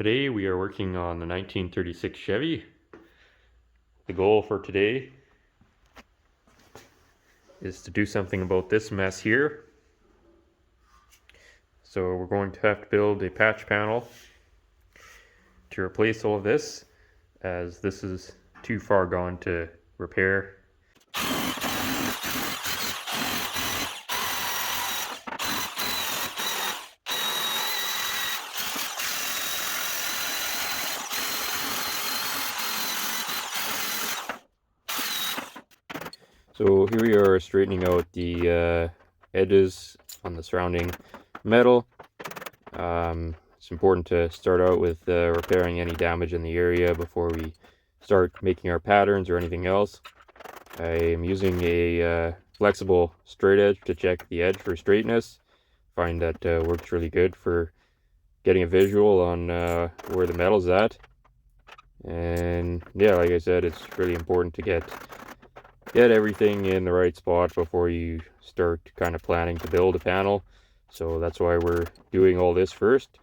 Today we are working on the 1936 Chevy. The goal for today is to do something about this mess here. So we're going to have to build a patch panel to replace all of this, as this is too far gone to repair. So here we are straightening out the edges on the surrounding metal. It's important to start out with repairing any damage in the area before we start making our patterns or anything else. I am using a flexible straight edge to check the edge for straightness. Find that works really good for getting a visual on where the metal's at. And yeah, like I said, it's really important to get everything in the right spot before you start kind of planning to build a panel. So that's why we're doing all this first.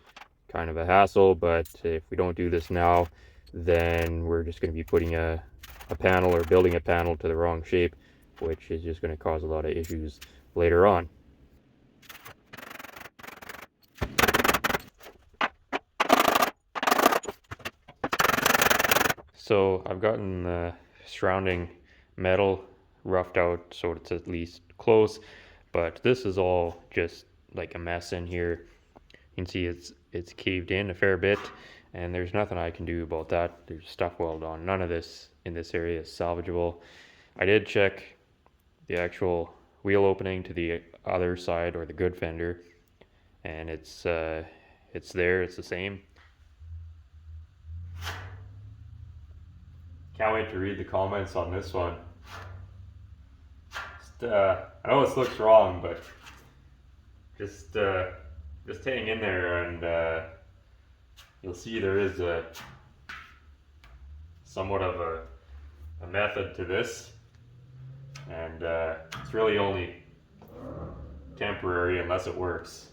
Kind of a hassle, but if we don't do this now, then we're just going to be putting a panel or building a panel to the wrong shape, which is just going to cause a lot of issues later on. So I've gotten the surrounding metal roughed out so it's at least close, but this is all just like a mess in here. You can see it's caved in a fair bit, and there's nothing I can do about that. There's stuff welded on. None of this in this area is salvageable. I did check the actual wheel opening to the other side, or the good fender, and it's there, it's the same. Can't wait to read the comments on this one. I know this looks wrong, but just hang in there, and you'll see there is somewhat of a method to this, and it's really only temporary unless it works.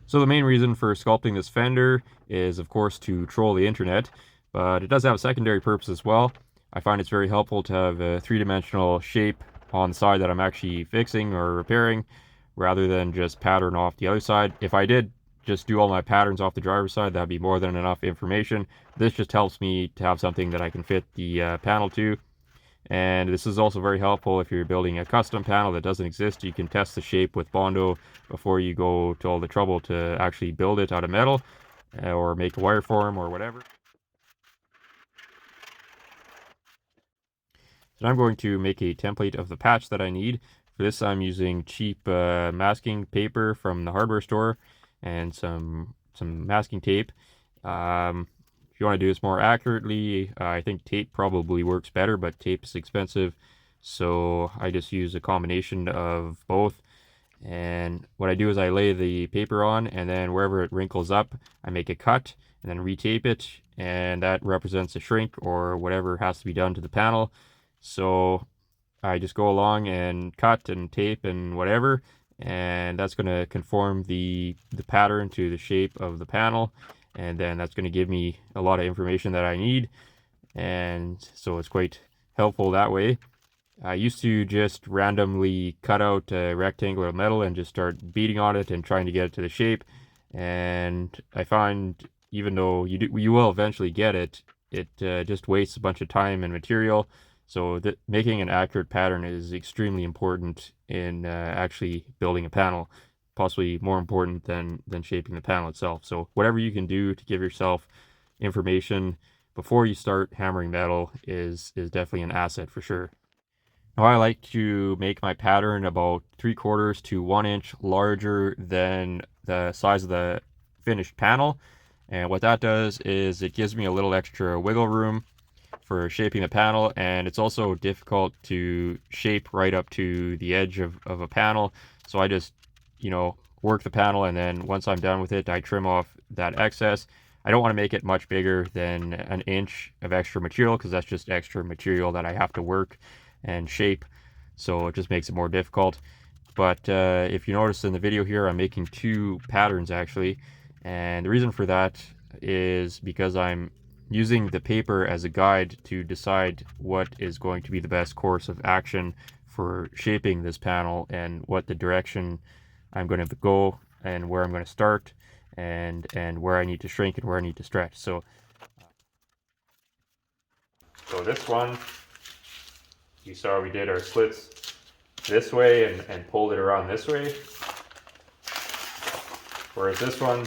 So the main reason for sculpting this fender is, of course, to troll the internet, but it does have a secondary purpose as well. I find it's very helpful to have a three-dimensional shape on the side that I'm actually fixing or repairing, rather than just pattern off the other side. If I did just do all my patterns off the driver's side, that'd be more than enough information. This just helps me to have something that I can fit the panel to. And this is also very helpful if you're building a custom panel that doesn't exist. You can test the shape with Bondo before you go to all the trouble to actually build it out of metal or make a wireform or whatever. So I'm going to make a template of the patch that I need. For this, I'm using cheap masking paper from the hardware store and some masking tape. If you want to do this more accurately, I think tape probably works better, but tape is expensive, so I just use a combination of both. And what I do is I lay the paper on, and then wherever it wrinkles up, I make a cut and then retape it, and that represents a shrink or whatever has to be done to the panel. So I just go along and cut and tape and whatever, and that's going to conform the pattern to the shape of the panel, and then that's going to give me a lot of information that I need, and so it's quite helpful that way. I used to just randomly cut out a rectangle of metal and just start beating on it and trying to get it to the shape, and I find even though you will eventually get it, it just wastes a bunch of time and material. So making an accurate pattern is extremely important in actually building a panel, possibly more important than shaping the panel itself. So whatever you can do to give yourself information before you start hammering metal is definitely an asset for sure. Now I like to make my pattern about 3/4 to 1 inch larger than the size of the finished panel. And what that does is it gives me a little extra wiggle room for shaping the panel, and it's also difficult to shape right up to the edge of a panel. So I just, work the panel, and then once I'm done with it, I trim off that excess. I don't want to make it much bigger than 1 inch of extra material, because that's just extra material that I have to work and shape. So it just makes it more difficult. But if you notice in the video here, I'm making 2 patterns actually. And the reason for that, is because I'm using the paper as a guide to decide what is going to be the best course of action for shaping this panel and what the direction I'm going to go and where I'm going to start and where I need to shrink and where I need to stretch. So this one, you saw we did our slits this way and pulled it around this way. Whereas this one,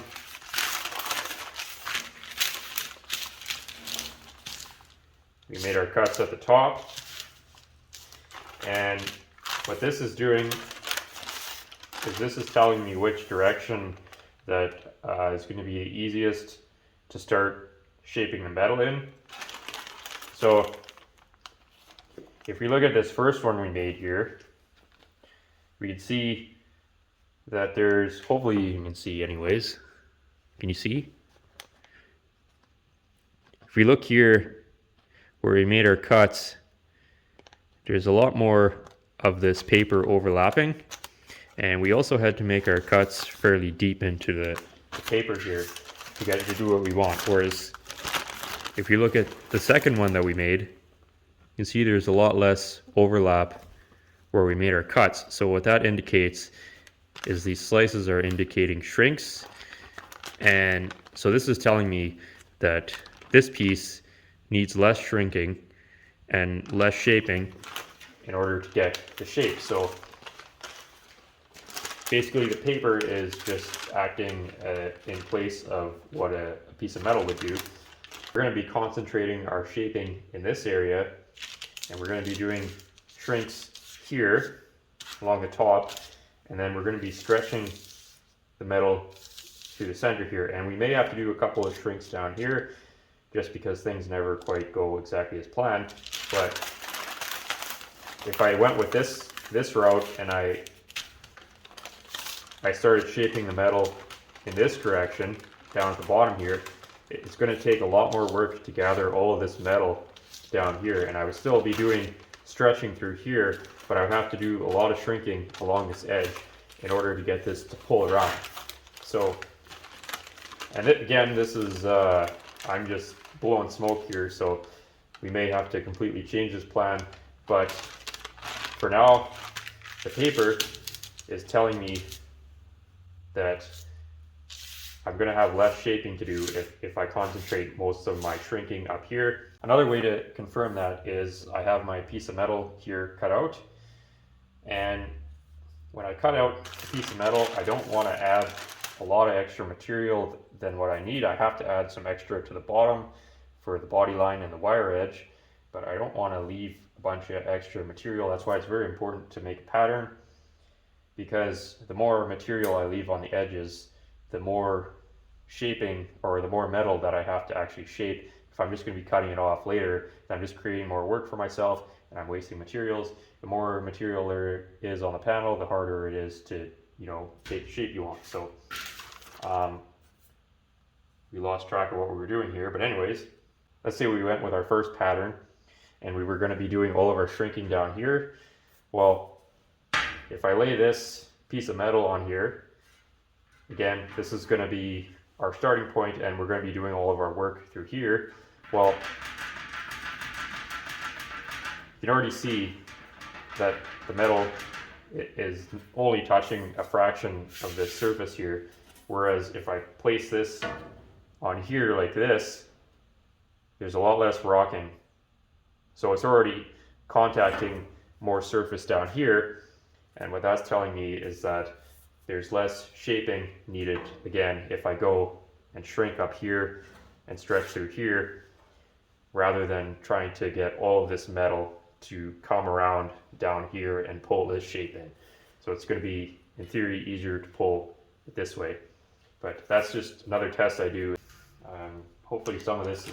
we made our cuts at the top. And what this is doing is this is telling me which direction that is going to be easiest to start shaping the metal in. So if we look at this first one we made here, we can see that there's, hopefully you can see anyways. Can you see? If we look here where we made our cuts, there's a lot more of this paper overlapping, and we also had to make our cuts fairly deep into the paper here to get it to do what we want. Whereas if you look at the second one that we made, you can see there's a lot less overlap where we made our cuts. So what that indicates is these slices are indicating shrinks, and so this is telling me that this piece needs less shrinking and less shaping in order to get the shape. So basically the paper is just acting in place of what a piece of metal would do. We're going to be concentrating our shaping in this area, and we're going to be doing shrinks here along the top, and then we're going to be stretching the metal through the center here. And we may have to do a couple of shrinks down here just because things never quite go exactly as planned. But if I went with this route and I started shaping the metal in this direction down at the bottom here, it's going to take a lot more work to gather all of this metal down here, and I would still be doing stretching through here, but I would have to do a lot of shrinking along this edge in order to get this to pull around. So, and again, this is, I'm just blowing smoke here, so we may have to completely change this plan, but for now, the paper is telling me that I'm going to have less shaping to do if I concentrate most of my shrinking up here. Another way to confirm that is I have my piece of metal here cut out, and when I cut out a piece of metal, I don't want to add a lot of extra material than what I need. I have to add some extra to the bottom for the body line and the wire edge, but I don't want to leave a bunch of extra material. That's why it's very important to make a pattern, because the more material I leave on the edges, the more shaping or the more metal that I have to actually shape. If I'm just going to be cutting it off later, then I'm just creating more work for myself and I'm wasting materials. The more material there is on the panel, the harder it is to, you know, take the shape you want. So we lost track of what we were doing here, but anyways, let's say we went with our first pattern and we were going to be doing all of our shrinking down here. Well, if I lay this piece of metal on here, again, this is going to be our starting point, and we're going to be doing all of our work through here. Well, you can already see that the metal is only touching a fraction of this surface here, whereas if I place this on here like this, there's a lot less rocking. So it's already contacting more surface down here, and what that's telling me is that there's less shaping needed, again, if I go and shrink up here and stretch through here, rather than trying to get all of this metal to come around down here and pull this shape in. So it's going to be, in theory, easier to pull it this way. But that's just another test I do. Hopefully some of this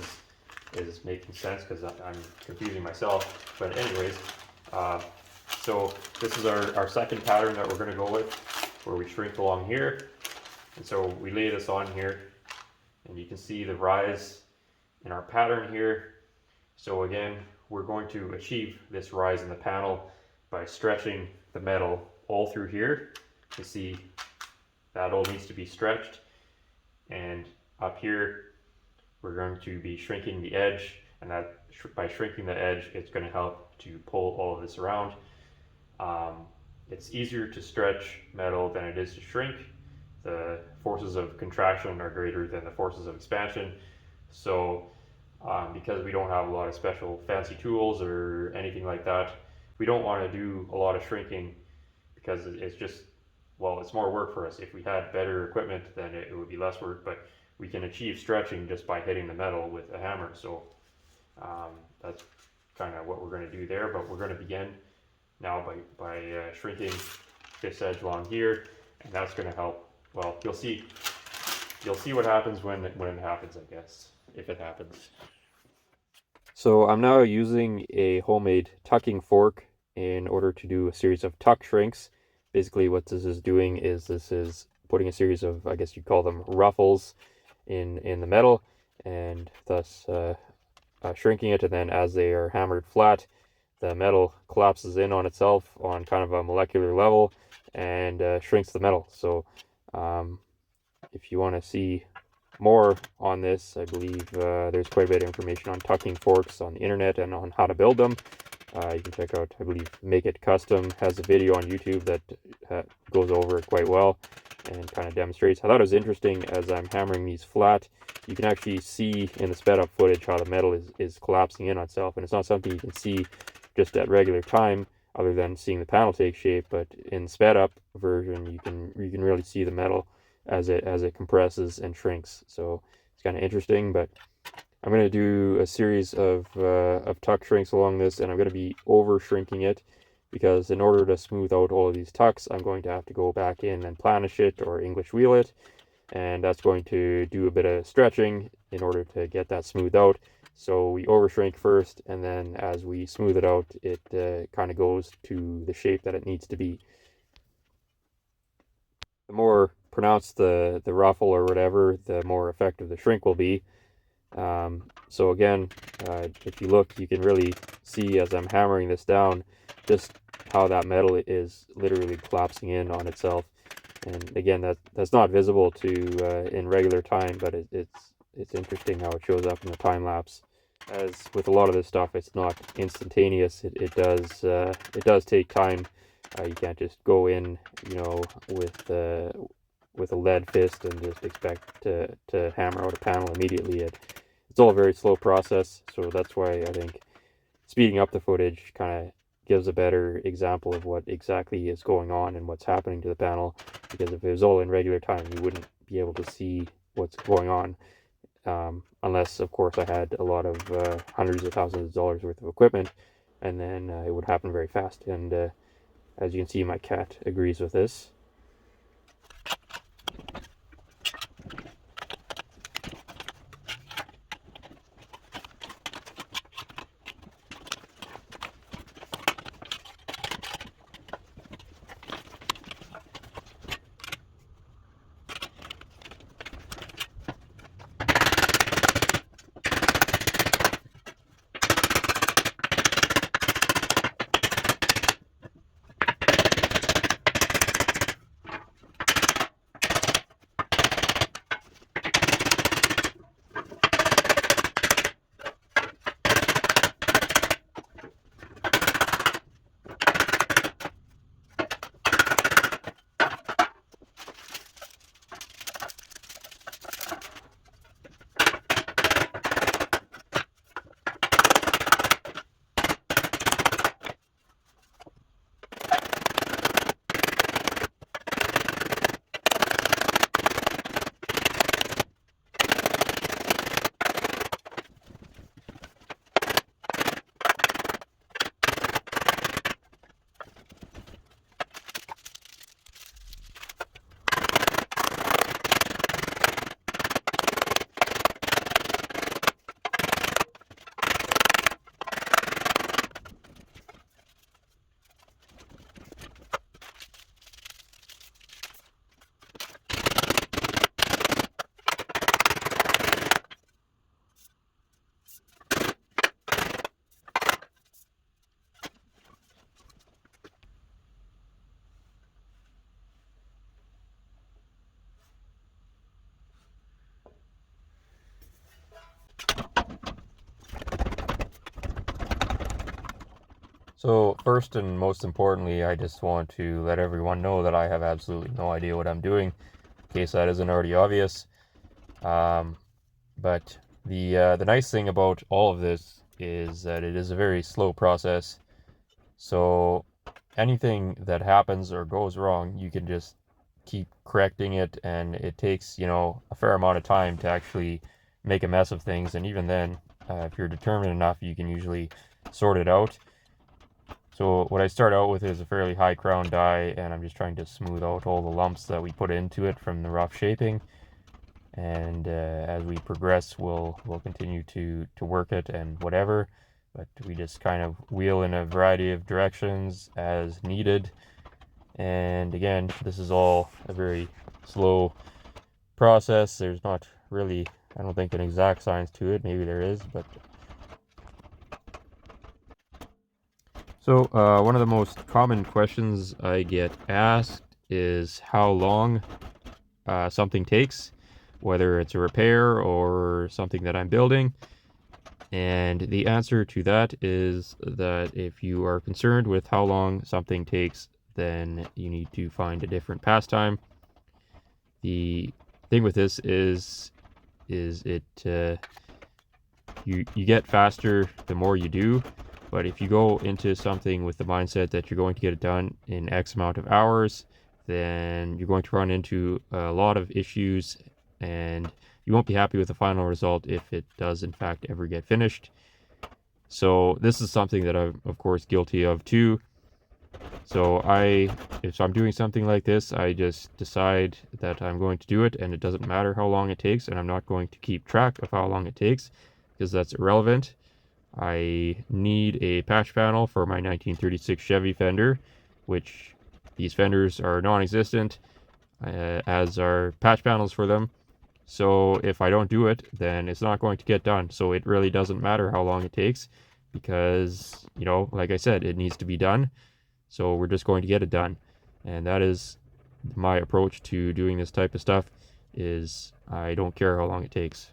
is making sense, because I'm confusing myself. But anyways, so this is our second pattern that we're going to go with, where we shrink along here. And so we lay this on here, and you can see the rise in our pattern here. So again, we're going to achieve this rise in the panel by stretching the metal all through here. You see that all needs to be stretched, and up here we're going to be shrinking the edge, and that by shrinking the edge, it's going to help to pull all of this around. It's easier to stretch metal than it is to shrink. The forces of contraction are greater than the forces of expansion. So because we don't have a lot of special fancy tools or anything like that, we don't want to do a lot of shrinking because it's just, well, it's more work for us. If we had better equipment, then it would be less work, but we can achieve stretching just by hitting the metal with a hammer. So that's kind of what we're going to do there, but we're going to begin now by shrinking this edge along here, and that's going to help. Well, you'll see what happens when it happens, I guess, if it happens. So I'm now using a homemade tucking fork in order to do a series of tuck shrinks. Basically what this is doing is this is putting a series of, I guess you'd call them ruffles in the metal, and thus shrinking it, and then as they are hammered flat, the metal collapses in on itself on kind of a molecular level and shrinks the metal. So if you want to see more on this, I believe there's quite a bit of information on tucking forks on the internet and on how to build them. You can check out, I believe, Make It Custom has a video on YouTube that goes over it quite well and kind of demonstrates. I thought it was interesting as I'm hammering these flat. You can actually see in the sped up footage how the metal is collapsing in on itself, and it's not something you can see just at regular time other than seeing the panel take shape. But in the sped up version, you can really see the metal as it compresses and shrinks. So it's kind of interesting. But I'm going to do a series of tuck shrinks along this, and I'm going to be over shrinking it because in order to smooth out all of these tucks, I'm going to have to go back in and planish it or English wheel it, and that's going to do a bit of stretching in order to get that smoothed out. So we over shrink first, and then as we smooth it out, it kind of goes to the shape that it needs to be. The more pronounced the ruffle or whatever, the more effective the shrink will be. So again, if you look, you can really see as I'm hammering this down just how that metal is literally collapsing in on itself. And again, that's not visible to in regular time, but it's interesting how it shows up in the time lapse. As with a lot of this stuff, it's not instantaneous. It does take time. You can't just go in, with a lead fist and just expect to hammer out a panel immediately. It's all a very slow process, so that's why I think speeding up the footage kind of gives a better example of what exactly is going on and what's happening to the panel, because if it was all in regular time, you wouldn't be able to see what's going on, unless, of course, I had a lot of hundreds of thousands of dollars worth of equipment, and then it would happen very fast. And as you can see, my cat agrees with this. So first and most importantly, I just want to let everyone know that I have absolutely no idea what I'm doing, in case that isn't already obvious. But the nice thing about all of this is that it is a very slow process. So anything that happens or goes wrong, you can just keep correcting it, and it takes, a fair amount of time to actually make a mess of things. And even then, if you're determined enough, you can usually sort it out. So what I start out with is a fairly high crown die, and I'm just trying to smooth out all the lumps that we put into it from the rough shaping. And as we progress, we'll continue to work it and whatever. But we just kind of wheel in a variety of directions as needed. And again, this is all a very slow process. There's not really, I don't think, an exact science to it. Maybe there is, but so one of the most common questions I get asked is how long something takes, whether it's a repair or something that I'm building. And the answer to that is that if you are concerned with how long something takes, then you need to find a different pastime. The thing with this is it you get faster the more you do. But if you go into something with the mindset that you're going to get it done in X amount of hours, then you're going to run into a lot of issues, and you won't be happy with the final result if it does in fact ever get finished. So this is something that I'm of course guilty of too. So if I'm doing something like this, I just decide that I'm going to do it, and it doesn't matter how long it takes, and I'm not going to keep track of how long it takes because that's irrelevant. I need a patch panel for my 1936 Chevy fender, which these fenders are non-existent, as are patch panels for them. So if I don't do it, then it's not going to get done. So it really doesn't matter how long it takes because, like I said, it needs to be done. So we're just going to get it done. And that is my approach to doing this type of stuff, is I don't care how long it takes.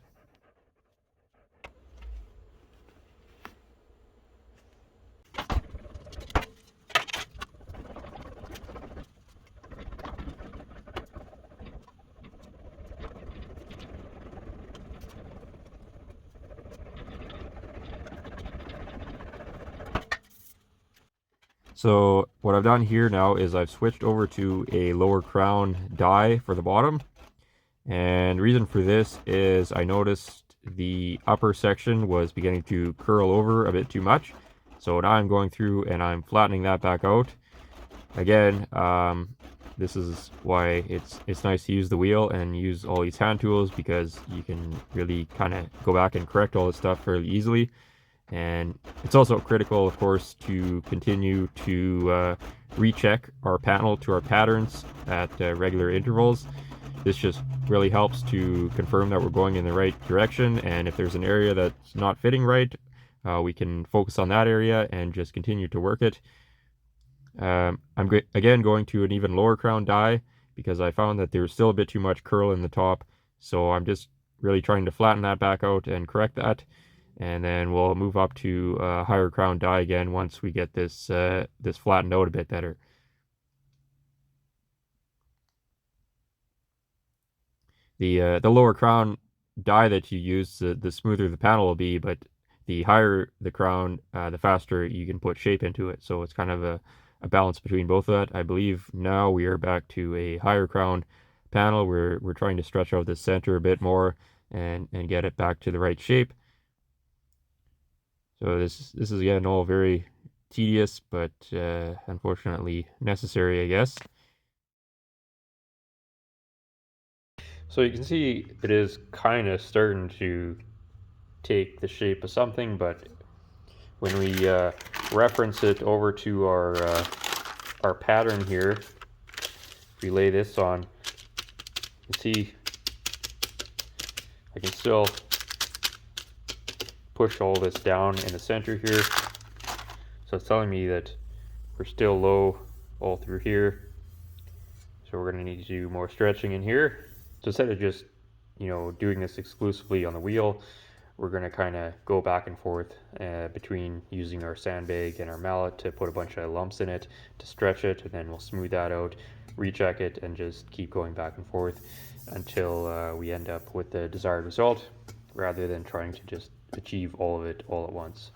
So what I've done here now is I've switched over to a lower crown die for the bottom. And the reason for this is I noticed the upper section was beginning to curl over a bit too much. So now I'm going through and I'm flattening that back out. Again, this is why it's nice to use the wheel and use all these hand tools, because you can really kind of go back and correct all this stuff fairly easily. And it's also critical, of course, to continue to recheck our panel to our patterns at regular intervals. This just really helps to confirm that we're going in the right direction, and if there's an area that's not fitting right, we can focus on that area and just continue to work it. I'm again going to an even lower crown die because I found that there's still a bit too much curl in the top, so I'm just really trying to flatten that back out and correct that. And then we'll move up to a higher crown die again once we get this this flattened out a bit better. The lower crown die that you use, the smoother the panel will be, but the higher the crown, the faster you can put shape into it. So it's kind of a balance between both of that. I believe now we are back to a higher crown panel. We're trying to stretch out the center a bit more and get it back to the right shape. So this is again all very tedious, but unfortunately necessary, I guess. So you can see it is kind of starting to take the shape of something, but when we reference it over to our pattern here, if we lay this on, you can see I can still push all this down in the center here. So it's telling me that we're still low all through here. So we're going to need to do more stretching in here. So instead of just, doing this exclusively on the wheel, we're going to kind of go back and forth between using our sandbag and our mallet to put a bunch of lumps in it to stretch it, and then we'll smooth that out, recheck it, and just keep going back and forth until we end up with the desired result, rather than trying to just achieve all of it all at once.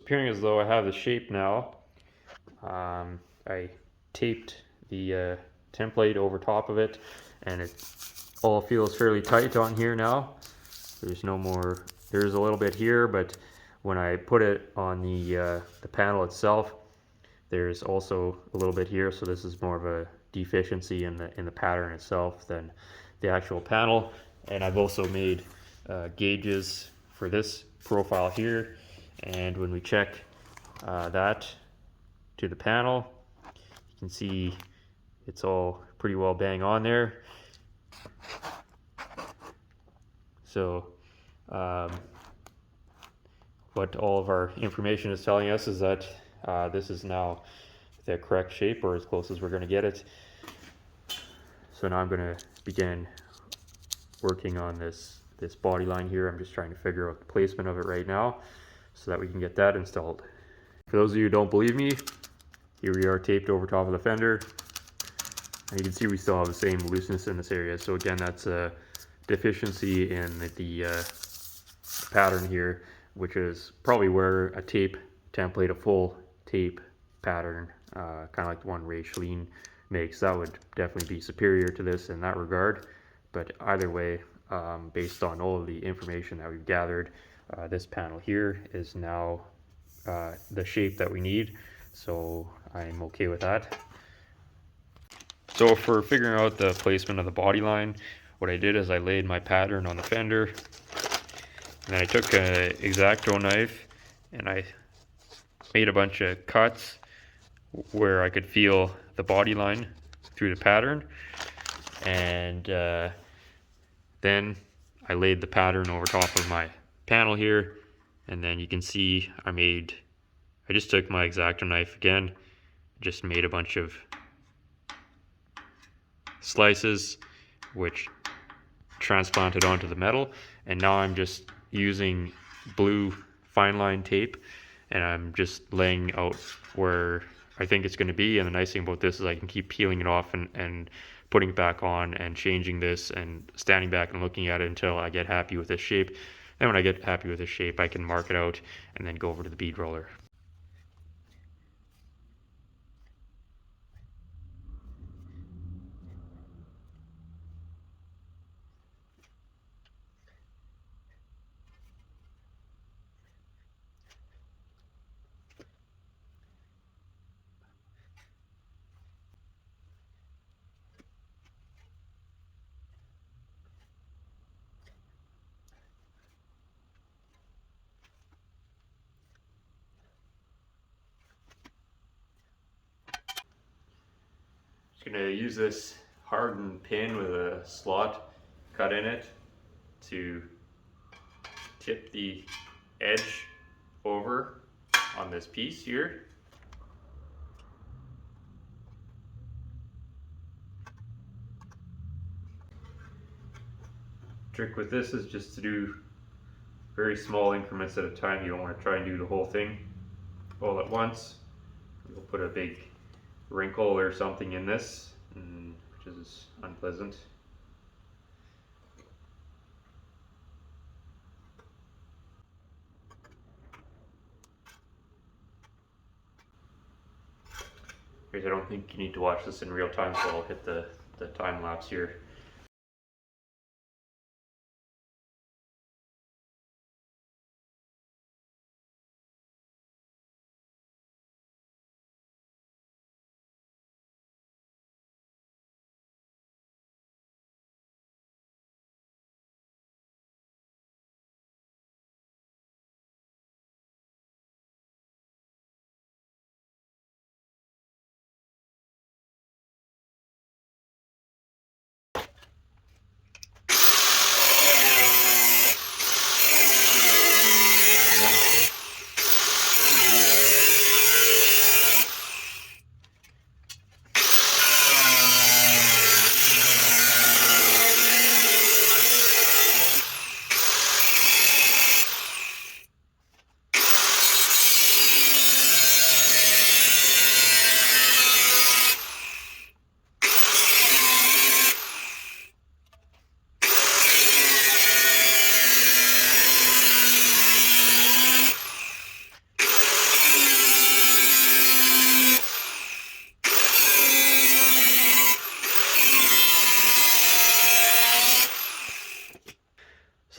Appearing as though I have the shape now. I taped the template over top of it, and it all feels fairly tight on here now. There's no more, there's a little bit here, but when I put it on the panel itself, there's also a little bit here, so this is more of a deficiency in the pattern itself than the actual panel. And I've also made gauges for this profile here, and when we check that to the panel, you can see it's all pretty well bang on there. So what all of our information is telling us is that this is now the correct shape, or as close as we're going to get it. So now I'm going to begin working on this body line here. I'm just trying to figure out the placement of it right now so that we can get that installed. For those of you who don't believe me, here we are taped over top of the fender, and you can see we still have the same looseness in this area. So again, that's a deficiency in the pattern here, which is probably where a tape template, a full tape pattern, kind of like the one Restyling makes, that would definitely be superior to this in that regard. But either way, based on all of the information that we've gathered, this panel here is now the shape that we need, so I'm okay with that. So for figuring out the placement of the body line, what I did is I laid my pattern on the fender, and then I took an X-Acto knife and I made a bunch of cuts where I could feel the body line through the pattern, and then I laid the pattern over top of my panel here, and then you can see I just took my X-Acto knife again, just made a bunch of slices which transplanted onto the metal, and now I'm just using blue fine line tape and I'm just laying out where I think it's going to be. And the nice thing about this is I can keep peeling it off and putting it back on and changing this and standing back and looking at it until I get happy with this shape. Then when I get happy with this shape, I can mark it out and then go over to the bead roller. Just going to use this hardened pin with a slot cut in it to tip the edge over on this piece here. Trick with this is just to do very small increments at a time. You don't want to try and do the whole thing all at once. You'll put a big wrinkle or something in this, which is unpleasant. I don't think you need to watch this in real time, so I'll hit the time lapse here.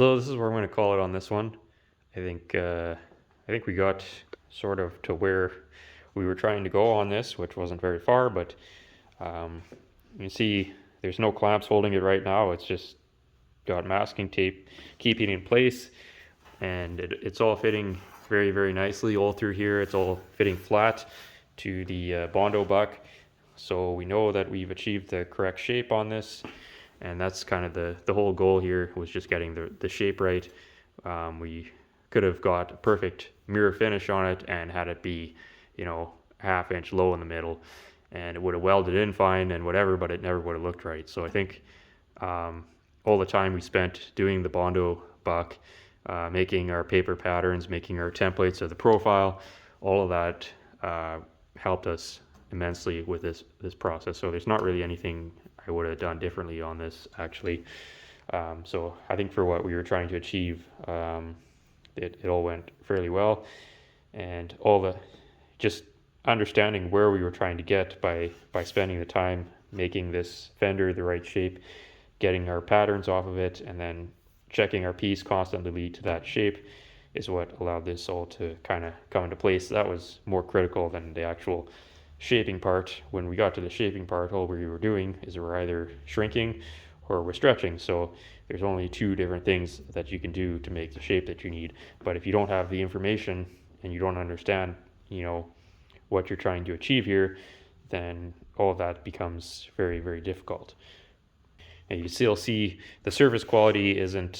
So this is where I'm going to call it on this one. I think we got sort of to where we were trying to go on this, which wasn't very far, but you can see there's no clamps holding it right now. It's just got masking tape keeping it in place, and it's all fitting very, very nicely all through here. It's all fitting flat to the Bondo buck. So we know that we've achieved the correct shape on this, and that's kind of the whole goal here, was just getting the shape right. We could have got a perfect mirror finish on it and had it be, you know, ½ inch low in the middle, and it would have welded in fine and whatever, but it never would have looked right. So I think all the time we spent doing the Bondo buck, making our paper patterns, making our templates of the profile, all of that helped us immensely with this process. So there's not really anything I would have done differently on this, actually. So I think for what we were trying to achieve, it all went fairly well, and all the just understanding where we were trying to get by spending the time making this fender the right shape, getting our patterns off of it, and then checking our piece constantly to that shape is what allowed this all to kind of come into place. That was more critical than the actual shaping part. When we got to the shaping part, all we were doing is we're either shrinking or we're stretching. So there's only two different things that you can do to make the shape that you need. But if you don't have the information and you don't understand, you know, what you're trying to achieve here, then all of that becomes very, very difficult. And you still see the surface quality isn't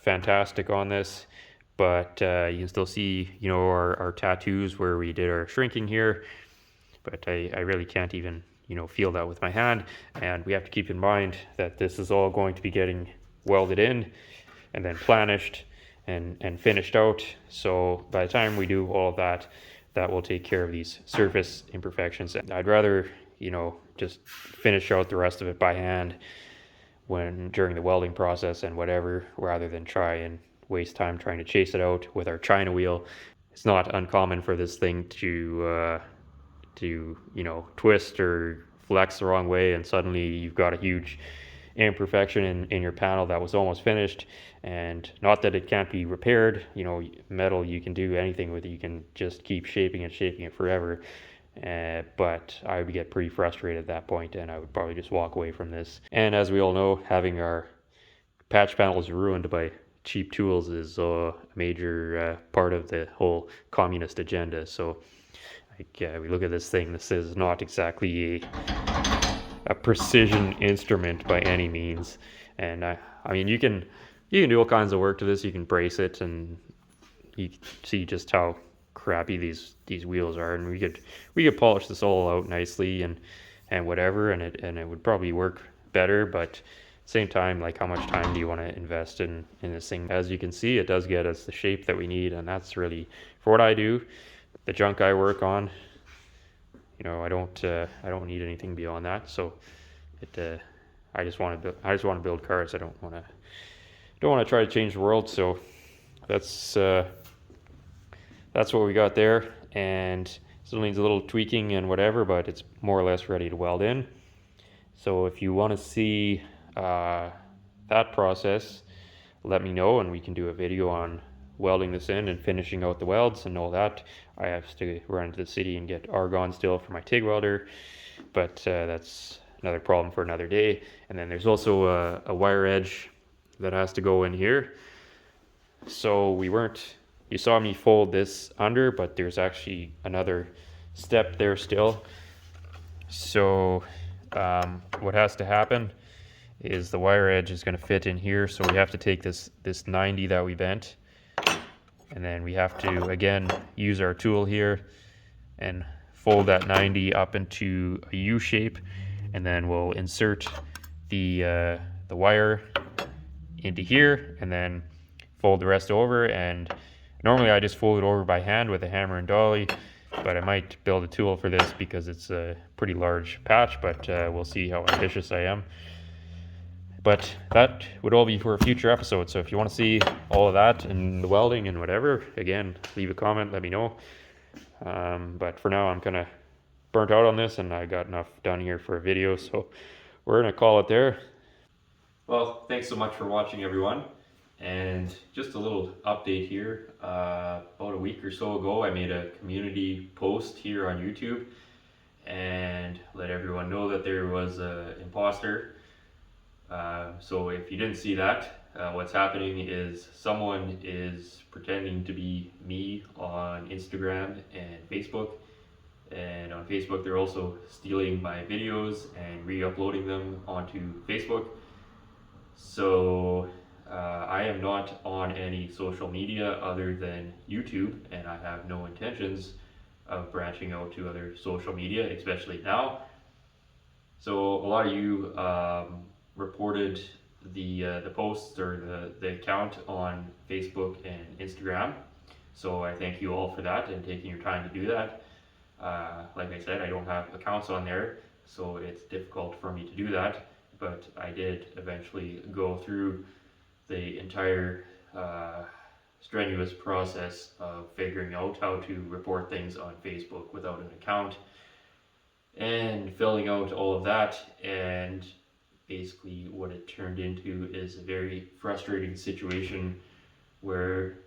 fantastic on this, but you can still see, you know, our tattoos where we did our shrinking here. But I really can't even, you know, feel that with my hand. And we have to keep in mind that this is all going to be getting welded in and then planished and finished out. So by the time we do all of that, that will take care of these surface imperfections. And I'd rather, you know, just finish out the rest of it by hand during the welding process and whatever, rather than try and waste time trying to chase it out with our China wheel. It's not uncommon for this thing to you know, twist or flex the wrong way, and suddenly you've got a huge imperfection in your panel that was almost finished. And not that it can't be repaired, you know, metal, you can do anything with it, you can just keep shaping it forever. But I would get pretty frustrated at that point, and I would probably just walk away from this. And as we all know, having our patch panels ruined by cheap tools is a major part of the whole communist agenda. So we look at this thing, this is not exactly a precision instrument by any means. And I mean, you can do all kinds of work to this. You can brace it, and you can see just how crappy these wheels are, and we could polish this all out nicely and whatever, and it would probably work better. But same time, like, how much time do you want to invest in this thing? As you can see, it does get us the shape that we need, and that's really, for what I do, the junk I work on, you know, I don't need anything beyond that. So I just want to build cars. I don't want to try to change the world. So that's what we got there, and still needs a little tweaking and whatever, but it's more or less ready to weld in. So if you want to see that process, let me know, and we can do a video on welding this in and finishing out the welds and all that. I have to run to the city and get argon steel for my TIG welder, but that's another problem for another day. And then there's also a wire edge that has to go in here. So you saw me fold this under, but there's actually another step there still. So what has to happen is the wire edge is going to fit in here. So we have to take this 90 that we bent, and then we have to again use our tool here and fold that 90 up into a U shape, and then we'll insert the wire into here and then fold the rest over. And normally I just fold it over by hand with a hammer and dolly, but I might build a tool for this because it's a pretty large patch, but we'll see how ambitious I am. But that would all be for a future episode. So if you want to see all of that and the welding and whatever, again, leave a comment, let me know. But for now, I'm kind of burnt out on this, and I got enough done here for a video, so we're going to call it there. Well, thanks so much for watching, everyone. And just a little update here. About a week or so ago, I made a community post here on YouTube and let everyone know that there was an imposter. So if you didn't see that, what's happening is someone is pretending to be me on Instagram and Facebook. And on Facebook, they're also stealing my videos and re-uploading them onto Facebook. So I am not on any social media other than YouTube, and I have no intentions of branching out to other social media, especially now. So a lot of you reported the posts or the account on Facebook and Instagram. So I thank you all for that and taking your time to do that. Like I said, I don't have accounts on there, so it's difficult for me to do that. But I did eventually go through the entire strenuous process of figuring out how to report things on Facebook without an account and filling out all of that. And basically what it turned into is a very frustrating situation where,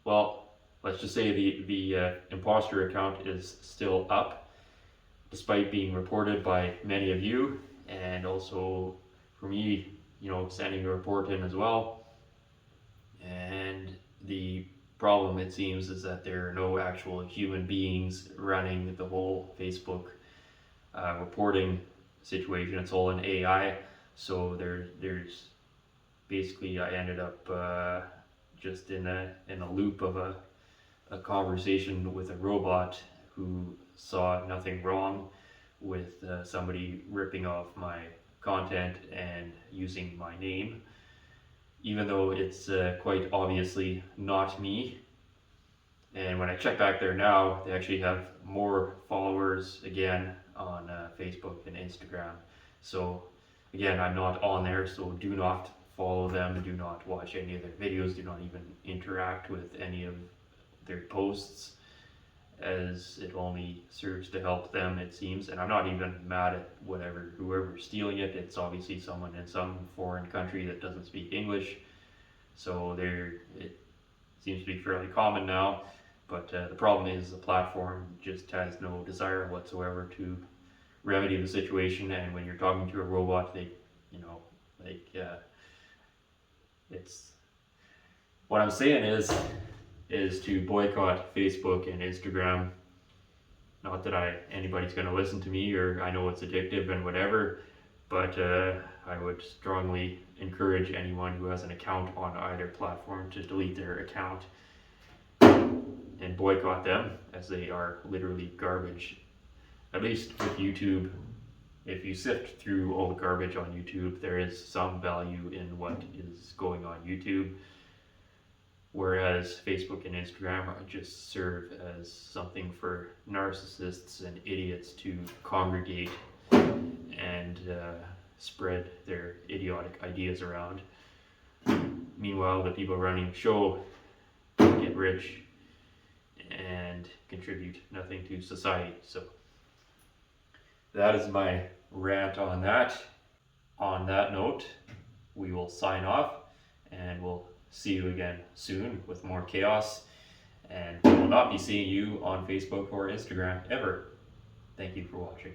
well, let's just say the imposter account is still up despite being reported by many of you, and also for me, sending a report in as well. And the problem, it seems, is that there are no actual human beings running the whole Facebook reporting situation. It's all an AI. So there's basically, I ended up just in a loop of a conversation with a robot who saw nothing wrong with somebody ripping off my content and using my name, even though it's quite obviously not me. And when I check back there now, they actually have more followers again on Facebook and Instagram. So again, I'm not on there, so do not follow them, do not watch any of their videos, do not even interact with any of their posts, as it only serves to help them, it seems. And I'm not even mad at whoever's stealing it. It's obviously someone in some foreign country that doesn't speak English, so it seems to be fairly common now. But the problem is the platform just has no desire whatsoever to remedy the situation. And when you're talking to a robot, it's, what I'm saying is to boycott Facebook and Instagram. Not that anybody's going to listen to me, or I know it's addictive and whatever, but I would strongly encourage anyone who has an account on either platform to delete their account and boycott them, as they are literally garbage. At least with YouTube, if you sift through all the garbage on YouTube, there is some value in what is going on YouTube. Whereas Facebook and Instagram just serve as something for narcissists and idiots to congregate and spread their idiotic ideas around. Meanwhile, the people running the show get rich and contribute nothing to society. So that is my rant on that. On that note, we will sign off, and we'll see you again soon with more chaos, and we will not be seeing you on Facebook or Instagram ever. Thank you for watching.